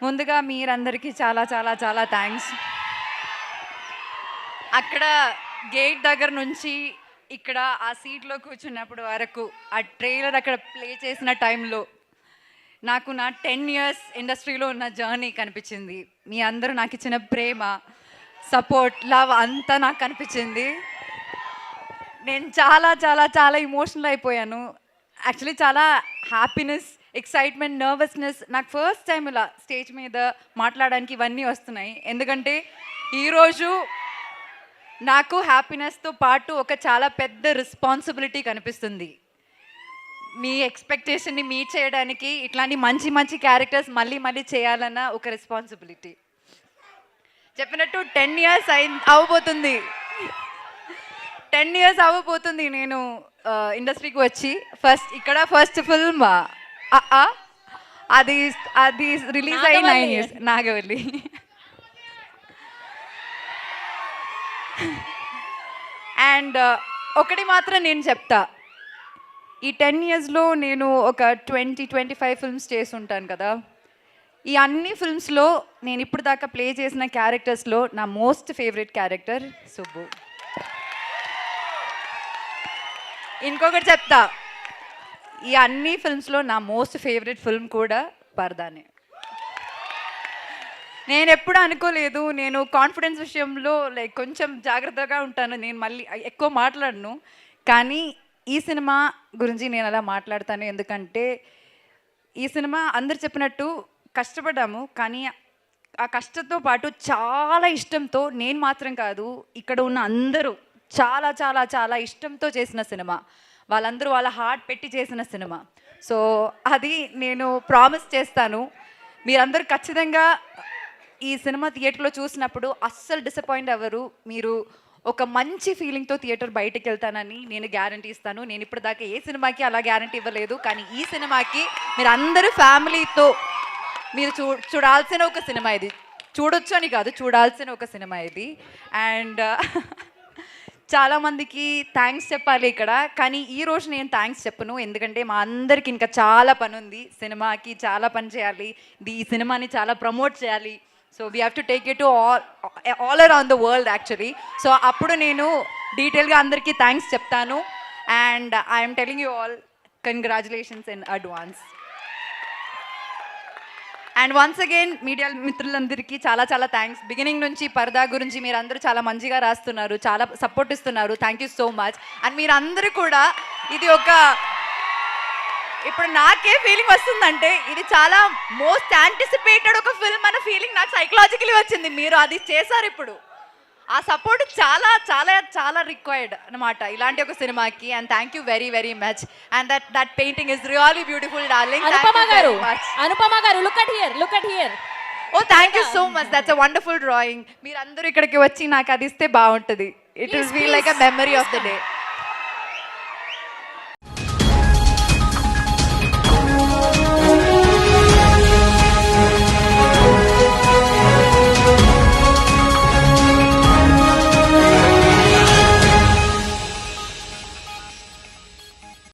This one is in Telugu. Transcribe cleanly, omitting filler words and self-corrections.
ముందుగా మీరందరికీ చాలా చాలా చాలా థ్యాంక్స్. అక్కడ గేట్ దగ్గర నుంచి ఇక్కడ ఆ సీట్లో కూర్చున్నప్పుడు వరకు ఆ ట్రైలర్ అక్కడ ప్లే చేసిన టైంలో నాకు నా 10 ఇయర్స్ ఇండస్ట్రీలో ఉన్న జర్నీ కనిపించింది. మీ అందరూ నాకు ఇచ్చిన ప్రేమ, సపోర్ట్, లవ్ అంతా నాకు కనిపించింది. నేను చాలా చాలా చాలా ఇమోషనల్ అయిపోయాను. యాక్చువల్లీ చాలా హ్యాపీనెస్, ఎక్సైట్మెంట్, నర్వస్నెస్. నాకు ఫస్ట్ టైం ఇలా స్టేజ్ మీద మాట్లాడడానికి ఇవన్నీ వస్తున్నాయి. ఎందుకంటే ఈరోజు నాకు హ్యాపీనెస్తో పాటు ఒక చాలా పెద్ద రెస్పాన్సిబిలిటీ కనిపిస్తుంది. మీ ఎక్స్పెక్టేషన్ని మీట్ చేయడానికి ఇట్లాంటి మంచి మంచి క్యారెక్టర్స్ మళ్ళీ మళ్ళీ చేయాలన్న ఒక రెస్పాన్సిబిలిటీ. చెప్పినట్టు 10 ఇయర్స్ అవ్వబోతుంది. 10 ఇయర్స్ అవ్వబోతుంది నేను ఇండస్ట్రీకి వచ్చి. ఫస్ట్ ఫిల్మ్ అది అది రిలీజ్ అయ్యి 9 ఇయర్స్. నాగవల్లి. అండ్ ఒకటి మాత్రం నేను చెప్తా, ఈ 10 ఇయర్స్లో నేను ఒక 20-25 ఫిల్మ్స్ చేసి ఉంటాను కదా. ఈ అన్ని ఫిల్మ్స్లో నేను ఇప్పుడు దాకా ప్లే చేసిన క్యారెక్టర్స్లో నా మోస్ట్ ఫేవరెట్ క్యారెక్టర్ సుబ్బు. ఇంకొకటి చెప్తా, ఈ అన్ని ఫిల్మ్స్లో నా మోస్ట్ ఫేవరెట్ ఫిల్మ్ కూడా పరదానే. నేను ఎప్పుడు అనుకోలేదు, నేను కాన్ఫిడెన్స్ విషయంలో లైక్ కొంచెం జాగ్రత్తగా ఉంటాను, నేను మళ్ళీ ఎక్కువ మాట్లాడను. కానీ ఈ సినిమా గురించి నేను అలా మాట్లాడతాను. ఎందుకంటే ఈ సినిమా అందరు చెప్పినట్టు కష్టపడ్డాము, కానీ ఆ కష్టంతో పాటు చాలా ఇష్టంతో, నేను మాత్రం కాదు ఇక్కడ ఉన్న అందరూ చాలా చాలా చాలా ఇష్టంతో చేసిన సినిమా. వాళ్ళందరూ వాళ్ళ హార్ట్ పెట్టి చేసిన సినిమా. సో అది నేను ప్రామిస్ చేస్తాను, మీరందరూ ఖచ్చితంగా ఈ సినిమా థియేటర్లో చూసినప్పుడు అస్సలు డిసప్పాయింట్ అవ్వరు. మీరు ఒక మంచి ఫీలింగ్తో థియేటర్ బయటకు వెళ్తానని నేను గ్యారంటీ ఇస్తాను. నేను ఇప్పుడు దాకా ఏ సినిమాకి అలా గ్యారంటీ ఇవ్వలేదు, కానీ ఈ సినిమాకి మీరు అందరూ ఫ్యామిలీతో మీరు చూడాల్సిన ఒక సినిమా ఇది. చూడొచ్చు అని కాదు, చూడాల్సిన ఒక సినిమా ఇది. అండ్ చాలామందికి థ్యాంక్స్ చెప్పాలి ఇక్కడ, కానీ ఈరోజు నేను థ్యాంక్స్ చెప్పను. ఎందుకంటే మా అందరికి ఇంకా చాలా పని ఉంది. సినిమాకి చాలా పని చేయాలి, ఈ సినిమాని చాలా ప్రమోట్ చేయాలి. So we have to take it to all around the world actually. So అప్పుడు నేను డీటెయిల్గా అందరికీ థ్యాంక్స్ చెప్తాను. And I'm telling you all congratulations in advance. And once again media మిత్రులందరికీ చాలా చాలా థ్యాంక్స్. బిగినింగ్ నుంచి పరదా గురించి మీరు అందరూ చాలా మంచిగా రాస్తున్నారు, చాలా సపోర్ట్ ఇస్తున్నారు. Thank you so much. And మీరందరూ కూడా ఇది ఒక, ఇప్పుడు నాకే ఫీలింగ్ వస్తుందంటే ఇది చాలా మోస్ట్ యాంటిసిపేటెడ్ ఒక ఫిల్మ్ అన్న ఫీలింగ్ నాకు సైకలాజికలీ వచ్చింది. మీరు అది చేశారు. ఇప్పుడు ఆ సపోర్ట్ చాలా చాలా చాలా రిక్వైర్డ్ అనమాట ఇలాంటి ఒక సినిమాకి. And thank you very very much. And that painting is really beautiful darling. Anupama garu look at here. Oh thank you so much, that's a wonderful drawing. మీరందరూ ఇక్కడికి వచ్చి నాకు అది ఇస్తే బాగుంటుంది. It will feel like a memory of the day.